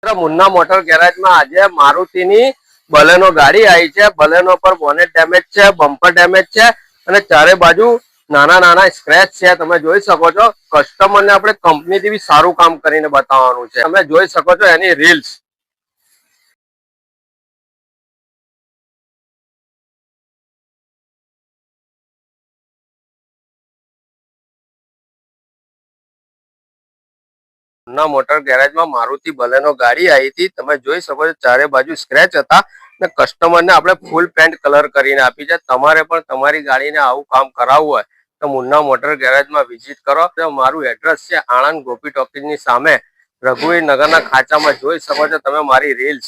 Munna motor garage માં આજે મારુતિની Baleno ગાડી આવી છે। બલેનો પર બોનેટ ડેમેજ છે, બમ્પર ડેમેજ છે અને ચારે બાજુ નાના નાના સ્ક્રેચ છે। તમે જોઈ શકો છો કસ્ટમર ને આપણે કંપનીથી બી સારું કામ કરીને બતાવવાનું છે। તમે જોઈ શકો છો એની રીલ્સ। મુન્ના મોટર ગેરેજમાં મારુતિ બલેનો ગાડી આવી હતી। તમે જોઈ શકો છો ચારે બાજુ સ્ક્રેચ હતા ને કસ્ટમરને આપણે ફૂલ પેન્ટ કલર કરીને આપી છે। તમારે પણ તમારી ગાડીને આવું કામ કરાવવું હોય તો મુન્ના મોટર ગેરેજમાં વિઝિટ કરો। તો મારું એડ્રેસ છે આણંદ ગોપી ટોકીઝની સામે, રઘુવીર નગરના ખાંચામાં। જોઈ શકો છો તમે મારી રીલ્સ।